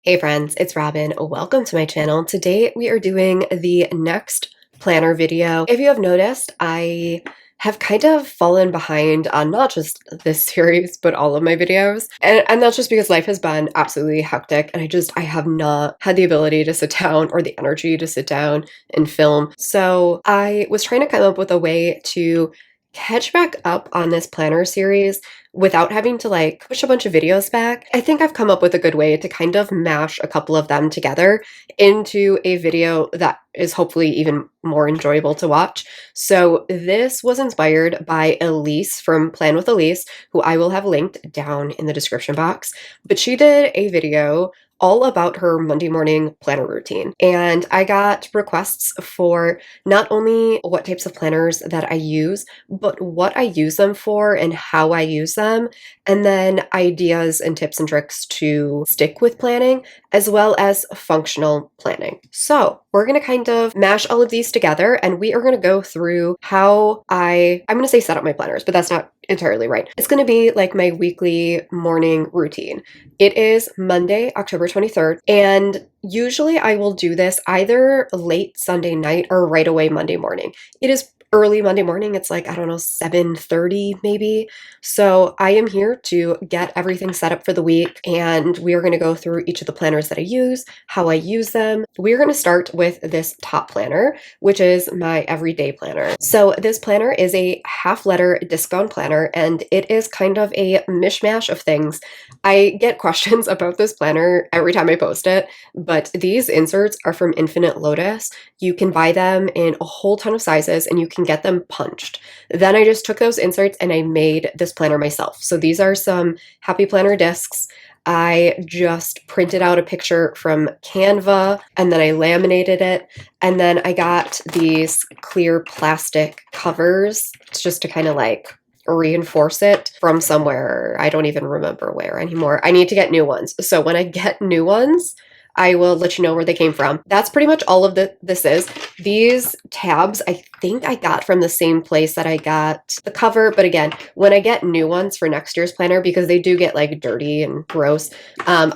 Hey friends, it's Robin. Welcome to my channel. Today we are doing the next planner video. If you have noticed, I have kind of fallen behind on not just this series, but all of my videos. And that's just because life has been absolutely hectic and I have not had the ability to sit down or the energy to sit down and film. So I was trying to come up with a way to catch back up on this planner series without having to like push a bunch of videos back. I think I've come up with a good way to kind of mash a couple of them together into a video that is hopefully even more enjoyable to watch. So this was inspired by Illysse from Plan with Illysse, who I will have linked down in the description box. But she did a video all about her Monday morning planner routine. And I got requests for not only what types of planners that I use, but what I use them for and how I use them, and then ideas and tips and tricks to stick with planning, as well as functional planning. So we're going to kind of mash all of these together and we are going to go through how I'm going to say set up my planners, but that's not entirely right. It's going to be like my weekly morning routine. It is Monday, October 23rd, and usually I will do this either late Sunday night or right away Monday morning. It is early Monday morning. It's like, I don't know, 7:30 maybe. So I am here to get everything set up for the week, and we are going to go through each of the planners that I use, how I use them. We're going to start with this top planner, which is my everyday planner. So this planner is a half-letter discount planner, and it is kind of a mishmash of things. I get questions about this planner every time I post it, but these inserts are from Infinite Lotus. You can buy them in a whole ton of sizes and you can get them punched. Then I just took those inserts and I made this planner myself. So these are some Happy Planner discs. I just printed out a picture from Canva and then I laminated it. And then I got these clear plastic covers just to kind of like reinforce it from somewhere. I don't even remember where anymore. I need to get new ones. So when I get new ones, I will let you know where they came from. That's pretty much all of this is. These tabs, I think I got from the same place that I got the cover. But again, when I get new ones for next year's planner, because they do get like dirty and gross, I'll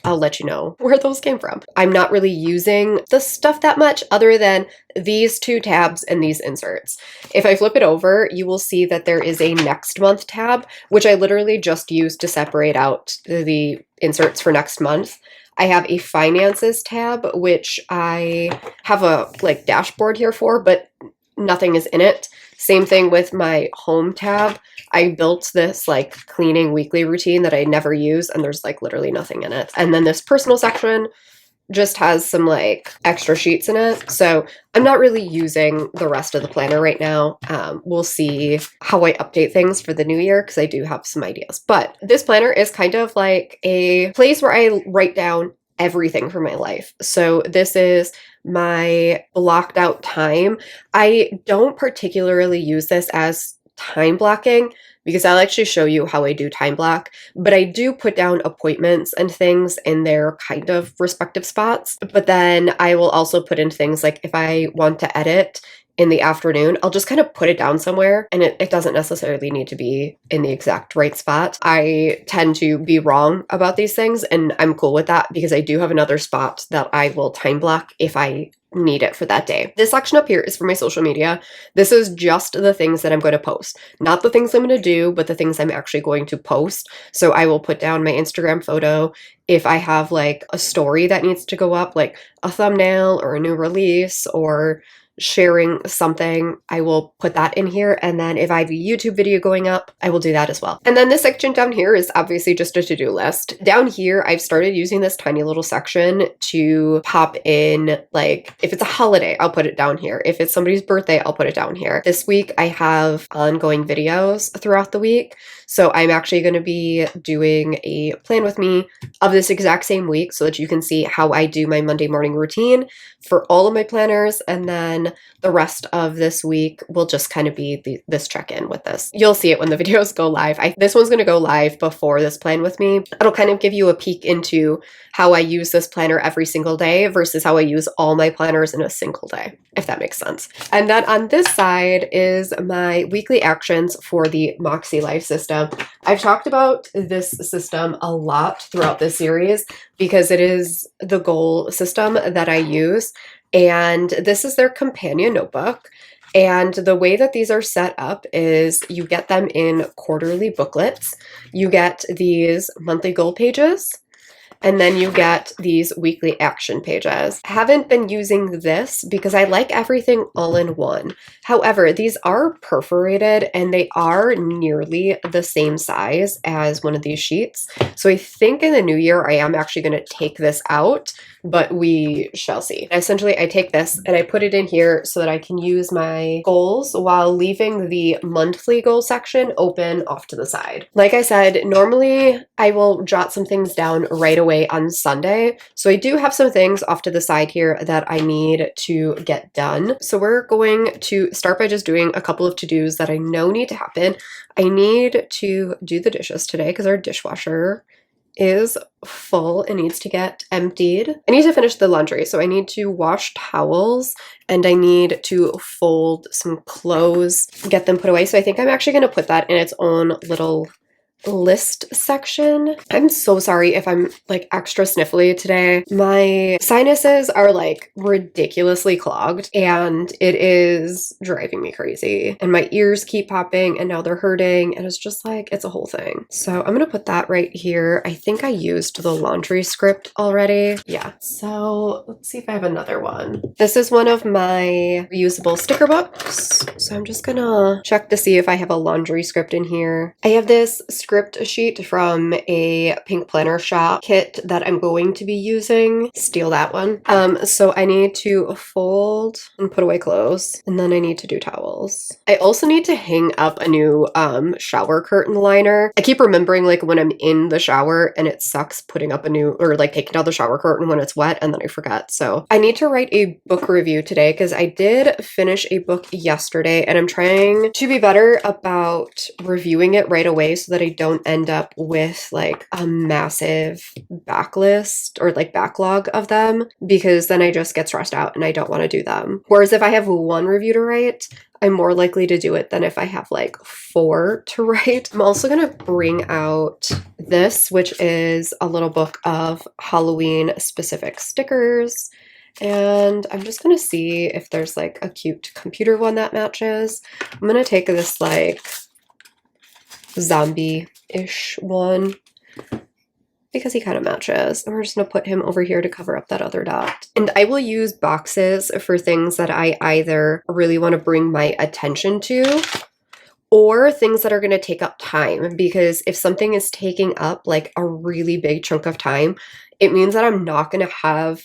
let you know where those came from. I'm not really using the stuff that much other than these two tabs and these inserts. If I flip it over, you will see that there is a next month tab, which I literally just used to separate out the inserts for next month. I have a finances tab, which I have a like dashboard here for, but nothing is in it. Same thing with my home tab. I built this like cleaning weekly routine that I never use, and there's like literally nothing in it. And then this personal section just has some like extra sheets in it. So I'm not really using the rest of the planner right now. We'll see how I update things for the new year because I do have some ideas. But this planner is kind of like a place where I write down everything for my life. So this is my blocked out time. I don't particularly use this as time blocking because I'll actually show you how I do time block, but I do put down appointments and things in their kind of respective spots. But then I will also put in things like if I want to edit in the afternoon, I'll just kind of put it down somewhere, and it doesn't necessarily need to be in the exact right spot. I tend to be wrong about these things, and I'm cool with that because I do have another spot that I will time block if I need it for that day. This section up here is for my social media. This is just the things that I'm going to post. Not the things I'm going to do, but the things I'm actually going to post. So I will put down my Instagram photo. If I have like a story that needs to go up, like a thumbnail or a new release or sharing something, I will put that in here. And then if I have a YouTube video going up, I will do that as well. And then this section down here is obviously just a to-do list. Down here, I've started using this tiny little section to pop in, like, if it's a holiday, I'll put it down here. If it's somebody's birthday, I'll put it down here. This week, I have ongoing videos throughout the week. So I'm actually going to be doing a plan with me of this exact same week so that you can see how I do my Monday morning routine for all of my planners. And then the rest of this week will just kind of be this check-in with this. You'll see it when the videos go live. This one's going to go live before this plan with me. It'll kind of give you a peek into how I use this planner every single day versus how I use all my planners in a single day. if that makes sense. And then on this side is my weekly actions for the Moxie Life system. I've talked about this system a lot throughout this series because it is the goal system that I use. And this is their companion notebook. And the way that these are set up is you get them in quarterly booklets. You get these monthly goal pages, and then you get these weekly action pages. I haven't been using this because I like everything all in one. However, these are perforated and they are nearly the same size as one of these sheets. So I think in the new year, I am actually going to take this out, but we shall see. Essentially, I take this and I put it in here so that I can use my goals while leaving the monthly goal section open off to the side. Like I said, normally I will jot some things down right away on Sunday. So I do have some things off to the side here that I need to get done. So we're going to start by just doing a couple of to-dos that I know need to happen. I need to do the dishes today because our dishwasher is full and needs to get emptied. I need to finish the laundry, so I need to wash towels and I need to fold some clothes, get them put away. So I think I'm actually going to put that in its own little list section. I'm so sorry if I'm like extra sniffly today. My sinuses are like ridiculously clogged and it is driving me crazy. And my ears keep popping and now they're hurting and it's just like, it's a whole thing. So I'm gonna put that right here. I think I used the laundry script already. Yeah, so let's see if I have another one. This is one of my reusable sticker books. So I'm just gonna check to see if I have a laundry script in here. I have this script sheet from a pink planner shop kit that I'm going to be using. Steal that one. So I need to fold and put away clothes, and then I need to do towels. I also need to hang up a new shower curtain liner. I keep remembering like when I'm in the shower and it sucks putting up a new, or like taking down the shower curtain when it's wet, and then I forget. So I need to write a book review today because I did finish a book yesterday and I'm trying to be better about reviewing it right away so that I don't end up with like a massive backlist or like backlog of them, because then I just get stressed out and I don't want to do them. Whereas if I have one review to write, I'm more likely to do it than if I have like 4 to write. I'm also going to bring out this, which is a little book of Halloween specific stickers. And I'm just going to see if there's like a cute computer one that matches. I'm going to take this like zombie-ish one because he kind of matches. And we're just going to put him over here to cover up that other dot. And I will use boxes for things that I either really want to bring my attention to or things that are going to take up time, because if something is taking up like a really big chunk of time, it means that I'm not going to have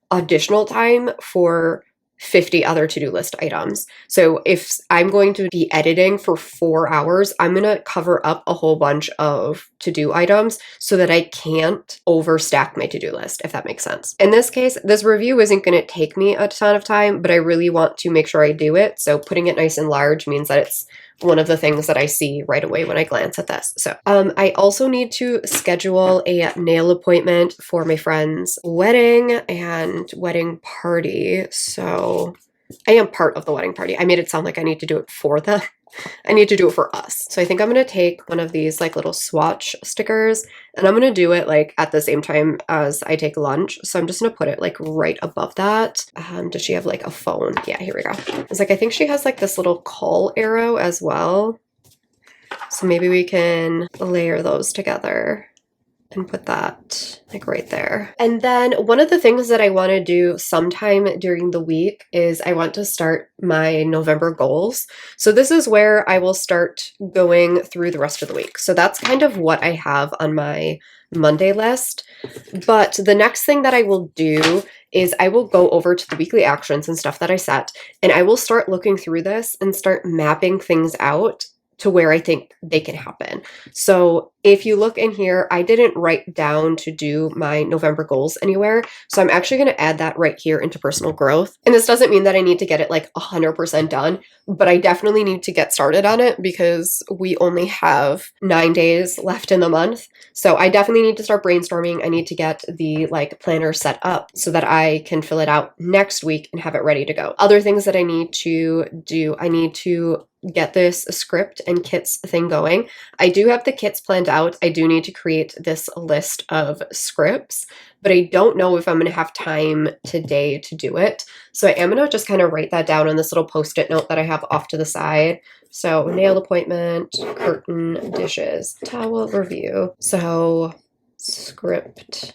additional time for 50 other to-do list items. So if I'm going to be editing for 4 hours, I'm going to cover up a whole bunch of to-do items so that I can't overstack my to-do list, if that makes sense. In this case, this review isn't going to take me a ton of time, but I really want to make sure I do it. So putting it nice and large means that it's one of the things that I see right away when I glance at this. So I also need to schedule a nail appointment for my friend's wedding and wedding party. So I am part of the wedding party. I made it sound like I need to do it for them. I need to do it for us. So I think I'm going to take one of these like little swatch stickers and I'm going to do it like at the same time as I take lunch. So I'm just going to put it like right above that. Does she have like a phone? Yeah, here we go. It's like, I think she has like this little call arrow as well. So maybe we can layer those together and put that like right there. And then one of the things that I want to do sometime during the week is I want to start my November goals. So this is where I will start going through the rest of the week. So that's kind of what I have on my Monday list. But the next thing that I will do is I will go over to the weekly actions and stuff that I set, and I will start looking through this and start mapping things out to where I think they can happen. So If you look in here, I didn't write down to do my November goals anywhere. So I'm actually going to add that right here into personal growth. And this doesn't mean that I need to get it like 100% done, but I definitely need to get started on it because we only have 9 days left in the month. So I definitely need to start brainstorming. I need to get the like planner set up so that I can fill it out next week and have it ready to go. Other things that I need to do, I need to get this script and kits thing going. I do have the kits planned out. I do need to create this list of scripts, but I don't know if I'm going to have time today to do it. So I am going to just kind of write that down on this little post-it note that I have off to the side. So nail appointment, curtain, dishes, towel review. So script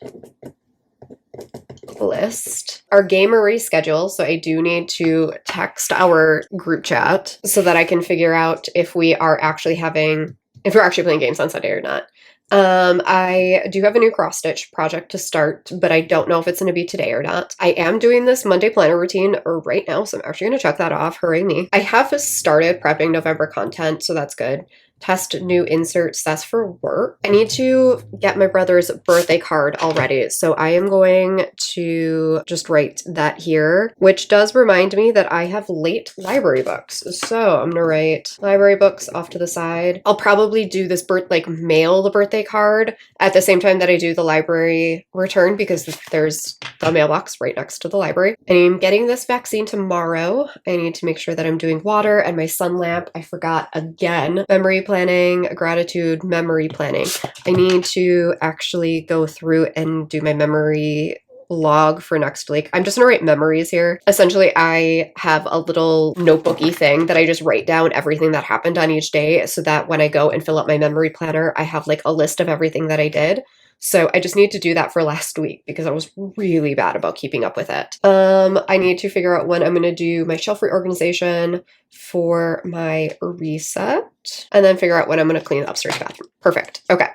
list, our gamery schedule. So I do need to text our group chat so that I can figure out if we're actually playing games on Sunday or not. I do have a new cross stitch project to start, but I don't know if it's going to be today or not. I am doing this Monday planner routine right now, so I'm actually going to check that off. Hooray me. I have started prepping November content, so that's good. Test new inserts, that's for work. I need to get my brother's birthday card already, so I am going to just write that here, which does remind me that I have late library books. So I'm gonna write library books off to the side. I'll probably do this mail the birthday card at the same time that I do the library return because there's the mailbox right next to the library. I'm getting this vaccine tomorrow. I need to make sure that I'm doing water and my sun lamp. I forgot again. Memory planning, gratitude, memory planning. I need to actually go through and do my memory log for next week. I'm just gonna write memories here. Essentially, I have a little notebooky thing that I just write down everything that happened on each day so that when I go and fill out my memory planner, I have like a list of everything that I did. So I just need to do that for last week because I was really bad about keeping up with it. I need to figure out when I'm going to do my shelf reorganization for my reset and then figure out when I'm going to clean the upstairs bathroom. Perfect. Okay.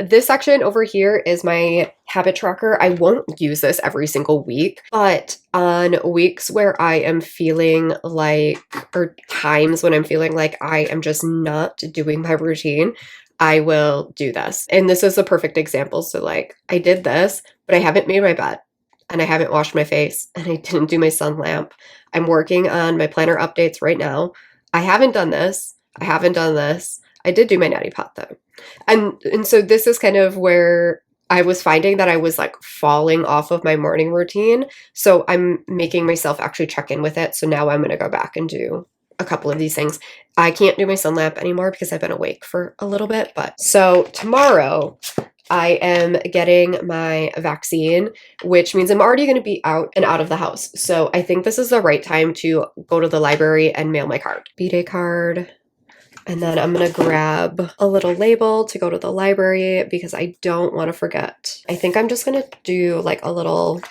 This section over here is my habit tracker. I won't use this every single week, but on weeks where I am feeling like, or times when I'm feeling like I am just not doing my routine, I will do this. And this is a perfect example. So like I did this, but I haven't made my bed and I haven't washed my face and I didn't do my sun lamp. I'm working on my planner updates right now. I haven't done this. I haven't done this. I did do my neti pot though. And so this is kind of where I was finding that I was like falling off of my morning routine. So I'm making myself actually check in with it. So now I'm going to go back and do a couple of these things. I can't do my sun lamp anymore because I've been awake for a little bit, but so tomorrow I am getting my vaccine, which means I'm already going to be out and out of the house. So I think this is the right time to go to the library and mail my card. B-Day card. And then I'm going to grab a little label to go to the library because I don't want to forget. I think I'm just going to do like a little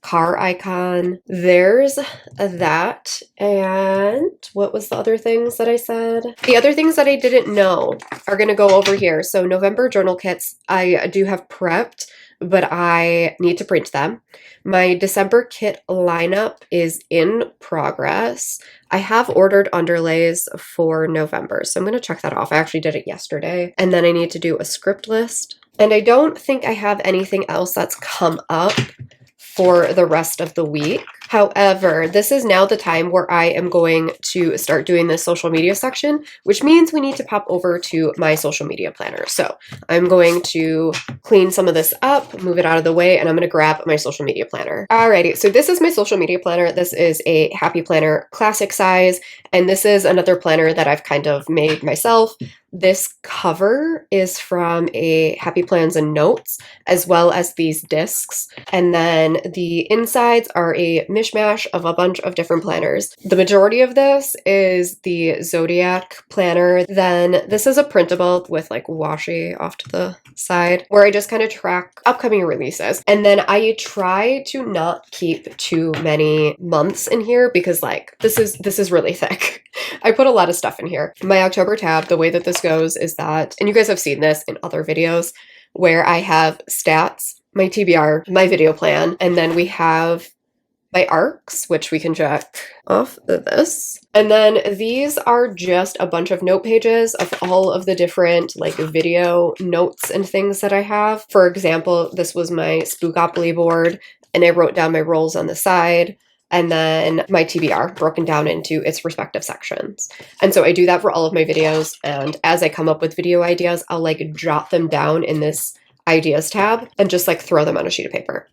car icon. There's that. And what was the other things that I said? The other things that I didn't know are going to go over here. So November journal kits, I do have prepped, but I need to print them. My December kit lineup is in progress. I have ordered underlays for November, so I'm going to check that off. I actually did it yesterday. And then I need to do a script list. And I don't think I have anything else that's come up for the rest of the week. However, this is now the time where I am going to start doing this social media section, which means we need to pop over to my social media planner. So I'm going to clean some of this up, move it out of the way, and I'm going to grab my social media planner. Alrighty, so this is my social media planner. This is a Happy Planner classic size, and this is another planner that I've kind of made myself. This cover is from a Happy Plans and Notes, as well as these discs. And then the insides are a mishmash of a bunch of different planners. The majority of this is the Zodiac planner. Then this is a printable with like washi off to the side where I just kind of track upcoming releases. And then I try to not keep too many months in here because like this is really thick. I put a lot of stuff in here. My October tab, the way that this goes is that, and you guys have seen this in other videos, where I have stats, my TBR, my video plan, and then we have my arcs, which we can check off this. And then these are just a bunch of note pages of all of the different like video notes and things that I have. For example, this was my Spookopoly board, and I wrote down my roles on the side, and then my TBR broken down into its respective sections. And so I do that for all of my videos, and as I come up with video ideas, I'll like jot them down in this ideas tab and just like throw them on a sheet of paper.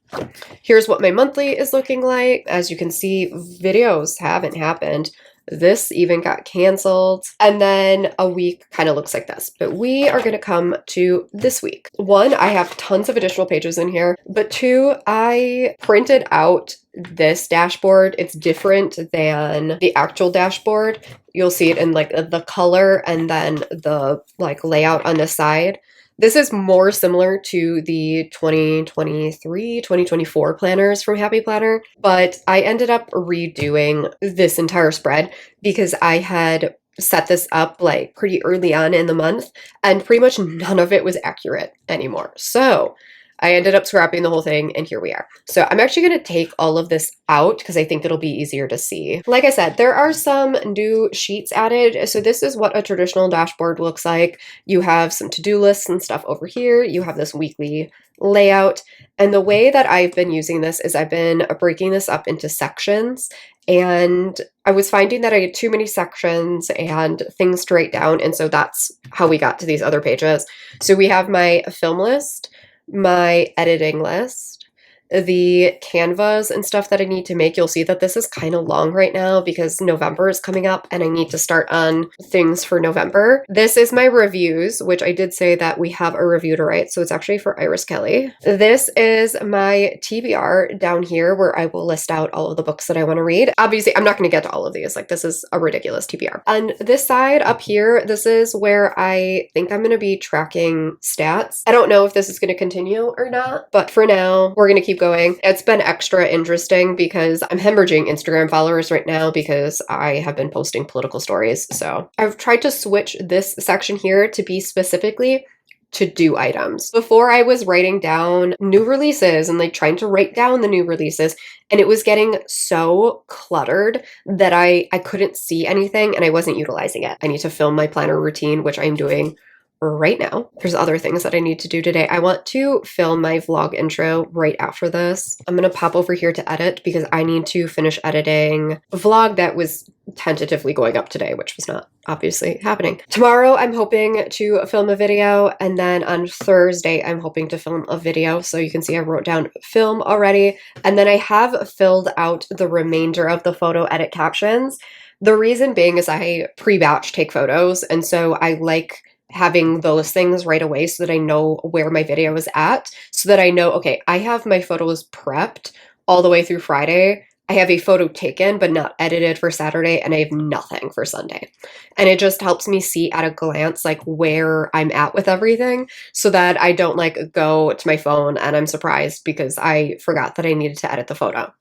Here's what my monthly is looking like. As you can see, videos haven't happened. This even got canceled. And then a week kind of looks like this. But we are going to come to this week. One, I have tons of additional pages in here. But two, I printed out this dashboard. It's different than the actual dashboard. You'll see it in like the color and then the like layout on the side. This is more similar to the 2023, 2024 planners from Happy Planner, but I ended up redoing this entire spread because I had set this up like pretty early on in the month and pretty much none of it was accurate anymore. So I ended up scrapping the whole thing, and here we are. So I'm actually going to take all of this out because I think it'll be easier to see. Like I said, there are some new sheets added. So this is what a traditional dashboard looks like. You have some to-do lists and stuff over here. You have this weekly layout. And the way that I've been using this is I've been breaking this up into sections. And I was finding that I had too many sections and things to write down. And so that's how we got to these other pages. So we have my film list, my editing list, the canvas and stuff that I need to make. You'll see that this is kind of long right now because November is coming up and I need to start on things for November. This is my reviews, which I did say that we have a review to write, so it's actually for Iris Kelly. This is my TBR down here where I will list out all of the books that I want to read. Obviously, I'm not going to get to all of these. Like, this is a ridiculous TBR. On this side up here, this is where I think I'm going to be tracking stats. I don't know if this is going to continue or not, but for now, we're going to keep going. It's been extra interesting because I'm hemorrhaging Instagram followers right now because I have been posting political stories. So I've tried to switch this section here to be specifically to-do items. Before I was writing down new releases and like trying to write down the new releases, and it was getting so cluttered that I couldn't see anything and I wasn't utilizing it. I need to film my planner routine, which I'm doing right now. There's other things that I need to do today. I want to film my vlog intro right after this. I'm going to pop over here to edit because I need to finish editing a vlog that was tentatively going up today, which was not obviously happening. Tomorrow, I'm hoping to film a video, and then on Thursday, I'm hoping to film a video. So you can see I wrote down film already, and then I have filled out the remainder of the photo edit captions. The reason being is I pre-batch take photos, and so I like having those things right away so that I know where my video is at, so that I know, okay, I have my photos prepped all the way through Friday. I have a photo taken but not edited for Saturday, and I have nothing for Sunday. And it just helps me see at a glance like where I'm at with everything so that I don't like go to my phone and I'm surprised because I forgot that I needed to edit the photo.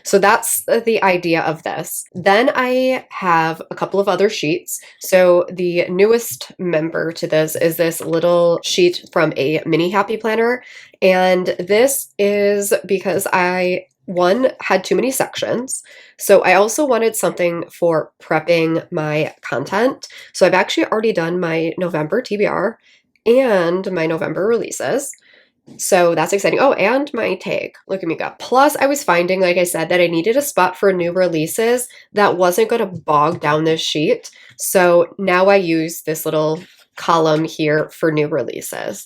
So that's the idea of this. Then I have a couple of other sheets. So the newest member to this is this little sheet from a mini Happy Planner. And this is because I, one, had too many sections. So I also wanted something for prepping my content. So I've actually already done my November TBR and my November releases. So that's exciting. Oh, and my tag. Look at me go. Plus, I was finding, like I said, that I needed a spot for new releases that wasn't going to bog down this sheet. So now I use this little column here for new releases.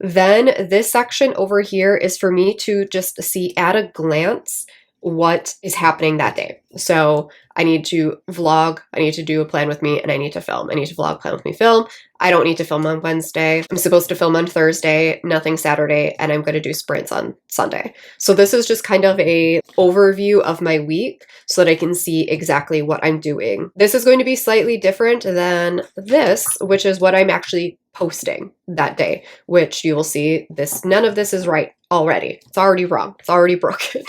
Then this section over here is for me to just see at a glance what is happening that day. So I need to vlog, I need to do a plan with me, and I need to film. I need to vlog, plan with me, film. I don't need to film on Wednesday. I'm supposed to film on Thursday, nothing Saturday, and I'm going to do sprints on Sunday. So this is just kind of a overview of my week so that I can see exactly what I'm doing. This is going to be slightly different than this, which is what I'm actually posting that day, which you will see this, none of this is right already. It's already wrong. It's already broken.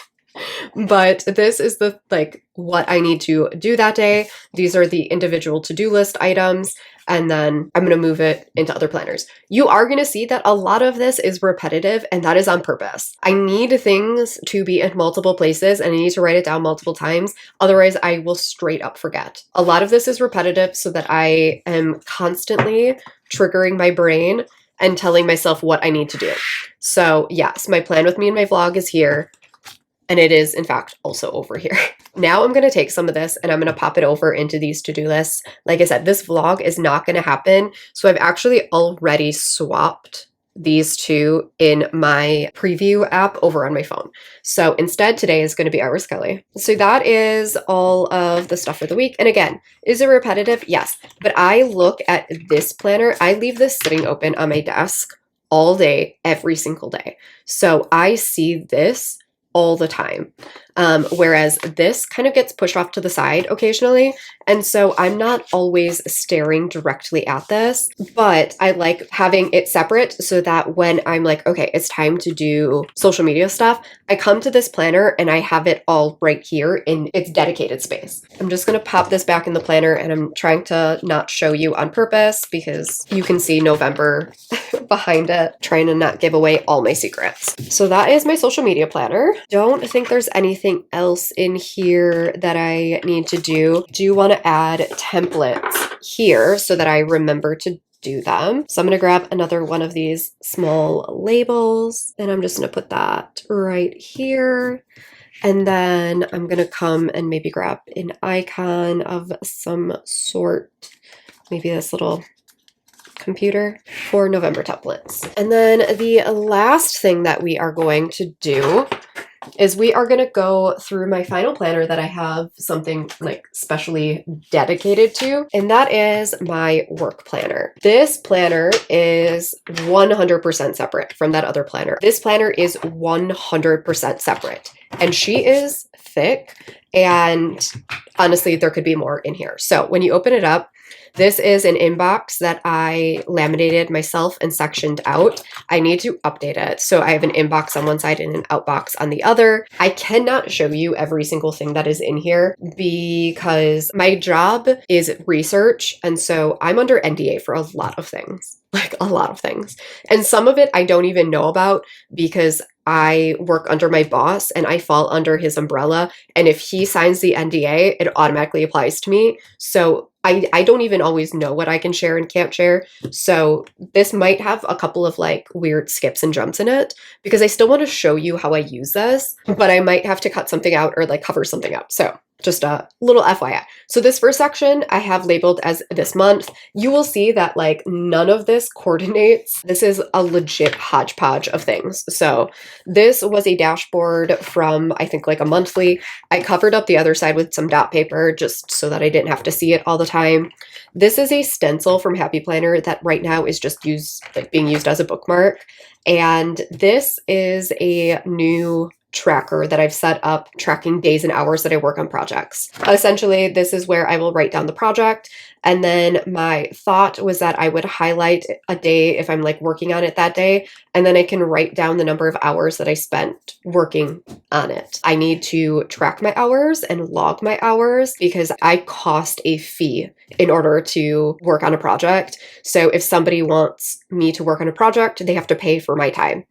But this is the like what I need to do that day. These are the individual to-do list items, and then I'm going to move it into other planners. You are going to see that a lot of this is repetitive, and that is on purpose. I need things to be in multiple places, and I need to write it down multiple times. Otherwise, I will straight up forget. A lot of this is repetitive so that I am constantly triggering my brain and telling myself what I need to do. So yes, my plan with me and my vlog is here. And it is, in fact, also over here. Now I'm going to take some of this and I'm going to pop it over into these to-do lists. Like I said, this vlog is not going to happen. So I've actually already swapped these two in my preview app over on my phone. So instead, today is going to be Iris Kelly. So that is all of the stuff for the week. And again, is it repetitive? Yes. But I look at this planner. I leave this sitting open on my desk all day, every single day. So I see this all the time. Whereas this kind of gets pushed off to the side occasionally. And so I'm not always staring directly at this, but I like having it separate so that when I'm like, okay, it's time to do social media stuff, I come to this planner and I have it all right here in its dedicated space. I'm just going to pop this back in the planner, and I'm trying to not show you on purpose because you can see November behind it, trying to not give away all my secrets. So that is my social media planner. Don't think there's anything else in here that I need to do. Do want to add templates here so that I remember to do them. So I'm going to grab another one of these small labels, and I'm just going to put that right here. And then I'm going to come and maybe grab an icon of some sort, maybe this little computer for November templates. And then the last thing that we are going to do is we are going to go through my final planner that I have something like specially dedicated to, and that is my work planner. This planner is 100% separate from that other planner. This planner is 100% separate, and she is thick, and honestly, there could be more in here. So when you open it up, this is an inbox that I laminated myself and sectioned out. I need to update it. So I have an inbox on one side and an outbox on the other. I cannot show you every single thing that is in here because my job is research. And so I'm under NDA for a lot of things, like a lot of things. And some of it I don't even know about because I work under my boss and I fall under his umbrella. And if he signs the NDA, it automatically applies to me. So I don't even always know what I can share and can't share. So this might have a couple of like weird skips and jumps in it because I still want to show you how I use this, but I might have to cut something out or like cover something up. So just a little FYI. So this first section I have labeled as this month. You will see that like none of this coordinates. This is a legit hodgepodge of things. So this was a dashboard from I think like a monthly. I covered up the other side with some dot paper just so that I didn't have to see it all the time. This is a stencil from Happy Planner that right now is just being used as a bookmark. And this is a new tracker that I've set up tracking days and hours that I work on projects. Essentially, this is where I will write down the project. And then my thought was that I would highlight a day if I'm like working on it that day. And then I can write down the number of hours that I spent working on it. I need to track my hours and log my hours because I cost a fee in order to work on a project. So if somebody wants me to work on a project, they have to pay for my time.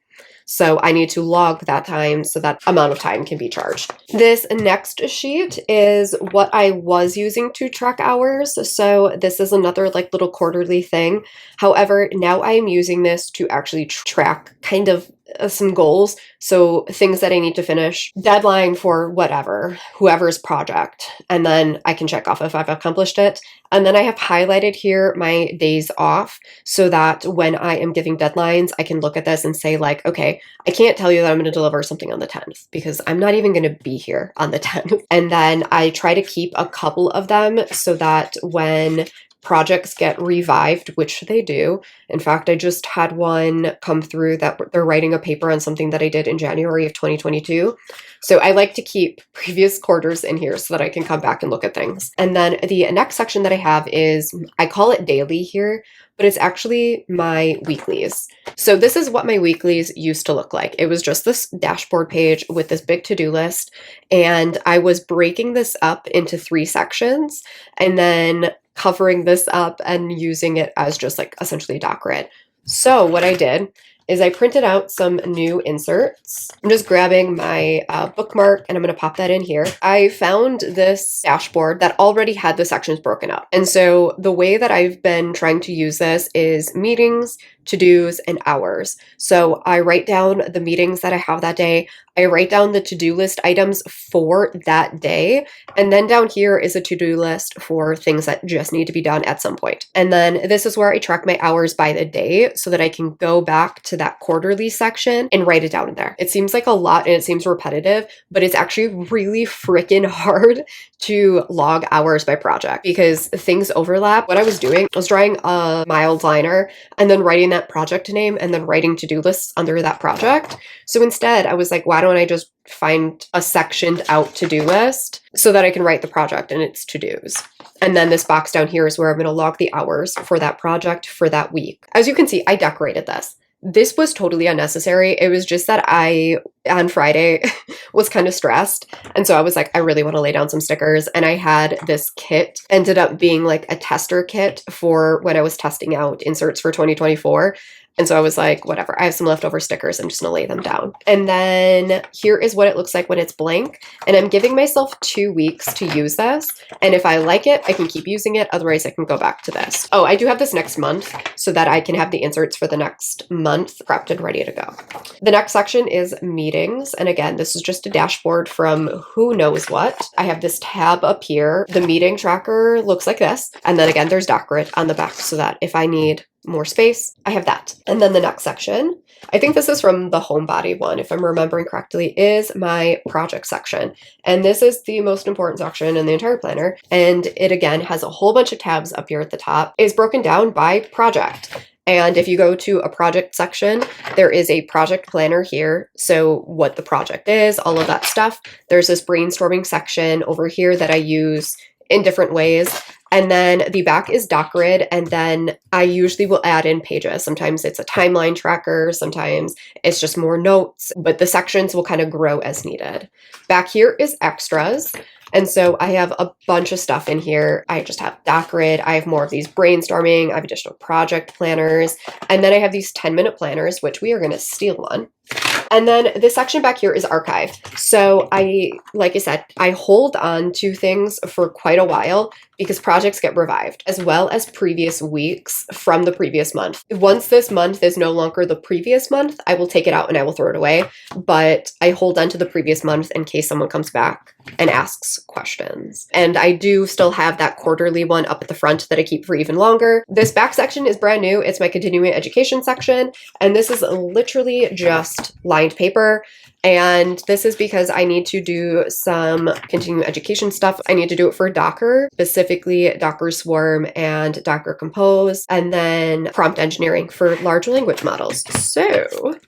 So I need to log that time so that amount of time can be charged. This next sheet is what I was using to track hours. So this is another like little quarterly thing. However, now I am using this to actually track kind of some goals. So things that I need to finish, deadline for whatever, whoever's project. And then I can check off if I've accomplished it. And then I have highlighted here my days off so that when I am giving deadlines, I can look at this and say like, okay, I can't tell you that I'm going to deliver something on the 10th because I'm not even going to be here on the 10th. And then I try to keep a couple of them so that when projects get revived, which they do. In fact, I just had one come through that they're writing a paper on something that I did in January of 2022. So I like to keep previous quarters in here so that I can come back and look at things. And then the next section that I have is, I call it daily here, but it's actually my weeklies. So this is what my weeklies used to look like. It was just this dashboard page with this big to-do list, and I was breaking this up into 3 sections and then covering this up and using it as just like essentially a doc grid. So what I did is I printed out some new inserts. I'm just grabbing my bookmark and I'm going to pop that in here. I found this dashboard that already had the sections broken up. And so the way that I've been trying to use this is meetings, to-dos, and hours. So I write down the meetings that I have that day. I write down the to-do list items for that day. And then down here is a to-do list for things that just need to be done at some point. And then this is where I track my hours by the day so that I can go back to that quarterly section and write it down in there. It seems like a lot and it seems repetitive, but it's actually really freaking hard to log hours by project because things overlap. What I was doing was drawing a mild liner and then writing that project name and then writing to-do lists under that project. So instead I was like, why don't I just find a sectioned out to-do list so that I can write the project and its to-dos. And then this box down here is where I'm going to log the hours for that project for that week. As you can see, I decorated this. This was totally unnecessary. It was just that I, on Friday, was kind of stressed. And so I was like, I really want to lay down some stickers. And I had this kit, ended up being like a tester kit for when I was testing out inserts for 2024. And so I was like, whatever, I have some leftover stickers. I'm just going to lay them down. And then here is what it looks like when it's blank. And I'm giving myself 2 weeks to use this. And if I like it, I can keep using it. Otherwise, I can go back to this. Oh, I do have this next month so that I can have the inserts for the next month prepped and ready to go. The next section is meetings. And again, this is just a dashboard from who knows what. I have this tab up here. The meeting tracker looks like this. And then again, there's doc grid on the back so that if I need more space, I have that. And then the next section, I think this is from the homebody one, if I'm remembering correctly, is my project section. And this is the most important section in the entire planner. And it again has a whole bunch of tabs up here at the top. It's broken down by project. And if you go to a project section, there is a project planner here. So what the project is, all of that stuff. There's this brainstorming section over here that I use in different ways. And then the back is doc grid, and then I usually will add in pages. Sometimes it's a timeline tracker, sometimes it's just more notes, but the sections will kind of grow as needed. Back here is extras. And so I have a bunch of stuff in here. I just have doc grid. I have more of these brainstorming. I have additional project planners. And then I have these 10-minute planners, which we are going to steal one. And then this section back here is archive. So like I said, I hold on to things for quite a while because projects get revived, as well as previous weeks from the previous month. Once this month is no longer the previous month, I will take it out and I will throw it away. But I hold on to the previous month in case someone comes back and asks questions. And I do still have that quarterly one up at the front that I keep for even longer. This back section is brand new. It's my continuing education section. And this is literally just lined paper. And this is because I need to do some continuing education stuff. I need to do it for Docker, specifically Docker Swarm and Docker Compose, and then prompt engineering for large language models. So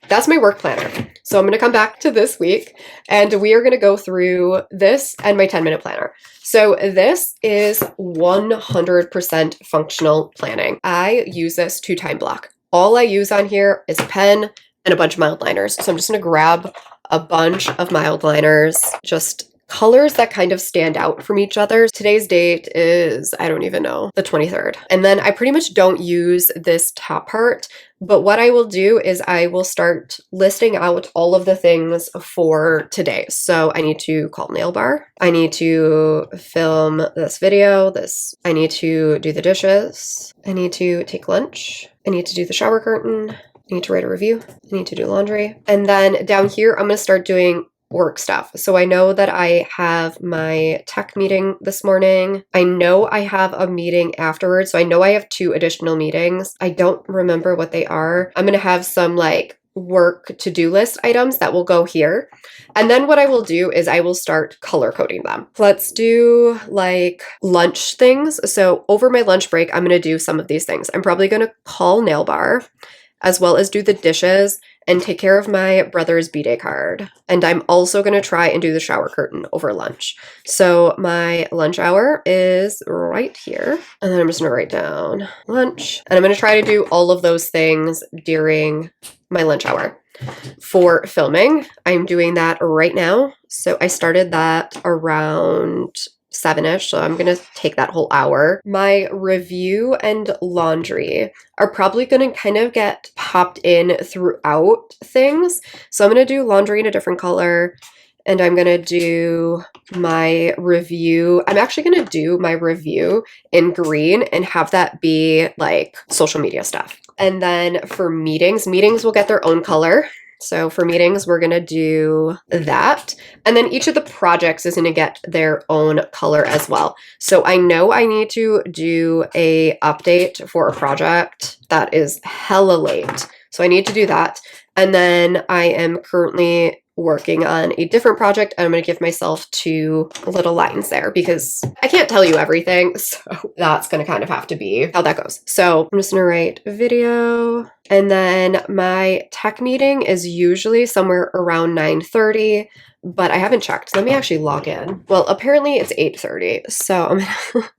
that's my work planner. So I'm going to come back to this week and we are going to go through this and my 10-minute planner. So this is 100% functional planning. I use this to time block. All I use on here is a pen and a bunch of mild liners. So I'm just going to grab a bunch of mild liners, just colors that kind of stand out from each other. Today's date is, I don't even know, the 23rd. And then I pretty much don't use this top part, but what I will do is I will start listing out all of the things for today. So I need to call nail bar. I need to film this video, I need to do the dishes. I need to take lunch. I need to do the shower curtain. I need to write a review. I need to do laundry. And then down here, I'm going to start doing work stuff. So I know that I have my tech meeting this morning. I know I have a meeting afterwards. So I know I have 2 additional meetings. I don't remember what they are. I'm going to have some like work to-do list items that will go here. And then what I will do is I will start color coding them. Let's do like lunch things. So over my lunch break, I'm going to do some of these things. I'm probably going to call nail bar, as well as do the dishes and take care of my brother's B-Day card. And I'm also going to try and do the shower curtain over lunch. So my lunch hour is right here. And then I'm just going to write down lunch. And I'm going to try to do all of those things during my lunch hour. For filming, I'm doing that right now. So I started that around 7-ish, so I'm gonna take that whole hour. My review and laundry are probably gonna kind of get popped in throughout things. So I'm gonna do laundry in a different color, and I'm gonna do my review. I'm actually gonna do my review in green and have that be like social media stuff. And then for meetings will get their own color. So for meetings, we're going to do that. And then each of the projects is going to get their own color as well. So I know I need to do a update for a project that is hella late. So I need to do that. And then I am currently working on a different project. I'm going to give myself 2 little lines there because I can't tell you everything. So that's going to kind of have to be how that goes. So I'm just going to write video. And then my tech meeting is usually somewhere around 9:30, but I haven't checked. Let me actually log in. Well, apparently it's 8:30. So I'm going to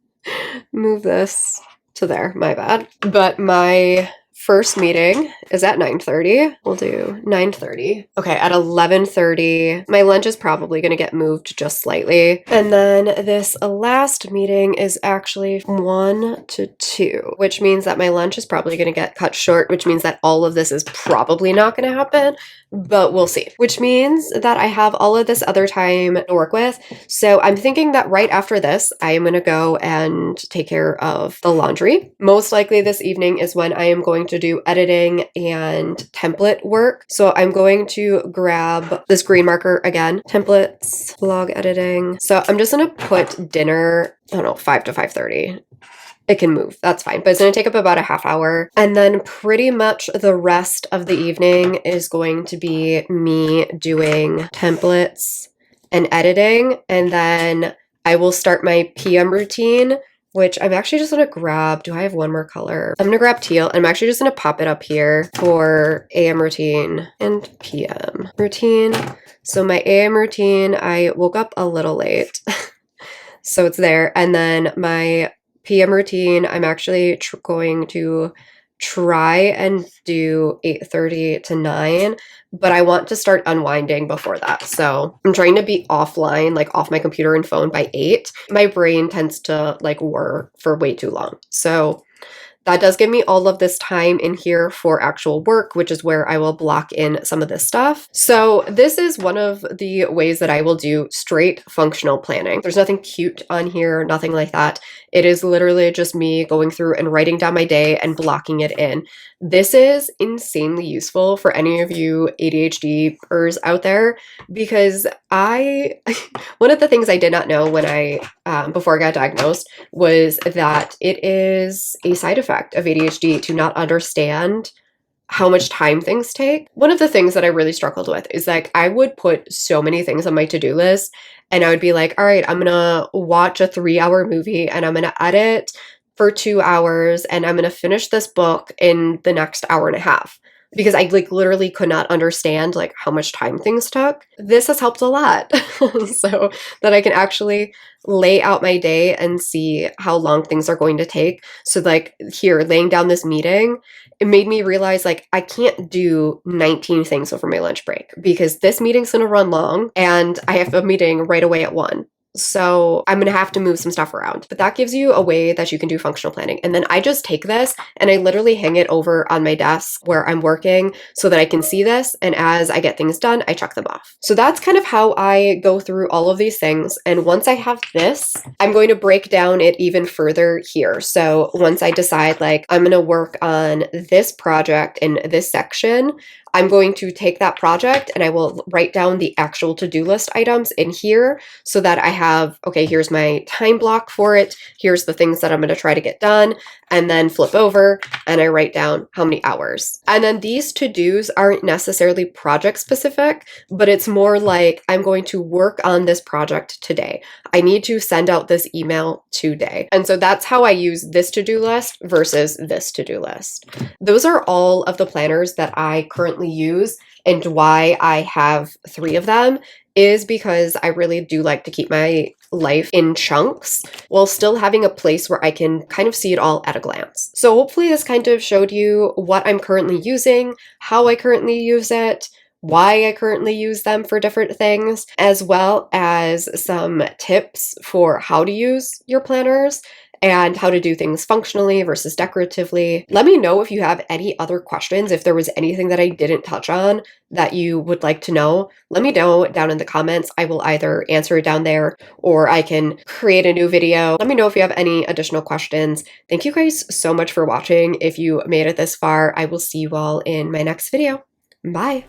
move this to there. My bad. But my first meeting is at 9:30. We'll do 9:30. Okay, at 11:30, my lunch is probably going to get moved just slightly. And then this last meeting is actually 1 to 2, which means that my lunch is probably going to get cut short, which means that all of this is probably not going to happen, but we'll see. Which means that I have all of this other time to work with. So I'm thinking that right after this, I am going to go and take care of the laundry. Most likely this evening is when I am going to do editing and template work. So I'm going to grab this green marker again, templates, blog editing. So I'm just going to put dinner, I don't know, 5 to 5:30. It can move, that's fine, but it's going to take up about a half hour. And then pretty much the rest of the evening is going to be me doing templates and editing. And then I will start my PM routine, which I'm actually just going to grab. Do I have one more color? I'm going to grab teal. I'm actually just going to pop it up here for AM routine and PM routine. So my AM routine, I woke up a little late. So it's there. And then my PM routine, I'm actually going to try and do 8:30 to 9, but I want to start unwinding before that. So I'm trying to be offline, like off my computer and phone by 8. My brain tends to like work for way too long. So that does give me all of this time in here for actual work, which is where I will block in some of this stuff. So this is one of the ways that I will do straight functional planning. There's nothing cute on here, nothing like that. It is literally just me going through and writing down my day and blocking it in. This is insanely useful for any of you ADHDers out there because one of the things I did not know when before I got diagnosed was that it is a side effect of ADHD to not understand how much time things take. One of the things that I really struggled with is like I would put so many things on my to-do list and I would be like, all right, I'm gonna watch a 3-hour movie and I'm gonna edit for 2 hours and I'm gonna finish this book in the next hour and a half. Because I like literally could not understand like how much time things took. This has helped a lot so that I can actually lay out my day and see how long things are going to take. So like here, laying down this meeting, it made me realize like I can't do 19 things over my lunch break because this meeting's gonna run long and I have a meeting right away at 1. So I'm going to have to move some stuff around, but that gives you a way that you can do functional planning. And then I just take this and I literally hang it over on my desk where I'm working so that I can see this. And as I get things done, I check them off. So that's kind of how I go through all of these things. And once I have this, I'm going to break down it even further here. So once I decide like I'm going to work on this project in this section, I'm going to take that project and I will write down the actual to-do list items in here so that I have, okay, here's my time block for it. Here's the things that I'm going to try to get done. and then flip over and I write down how many hours. And then these to-dos aren't necessarily project specific, but it's more like I'm going to work on this project today. I need to send out this email today. And so that's how I use this to-do list versus this to-do list. Those are all of the planners that I currently use, and why I have 3 of them is because I really do like to keep my life in chunks while still having a place where I can kind of see it all at a glance. So hopefully this kind of showed you what I'm currently using, how I currently use it, why I currently use them for different things, as well as some tips for how to use your planners and how to do things functionally versus decoratively. Let me know if you have any other questions, if there was anything that I didn't touch on that you would like to know. Let me know down in the comments. I will either answer it down there or I can create a new video. Let me know if you have any additional questions. Thank you guys so much for watching. If you made it this far, I will see you all in my next video. Bye!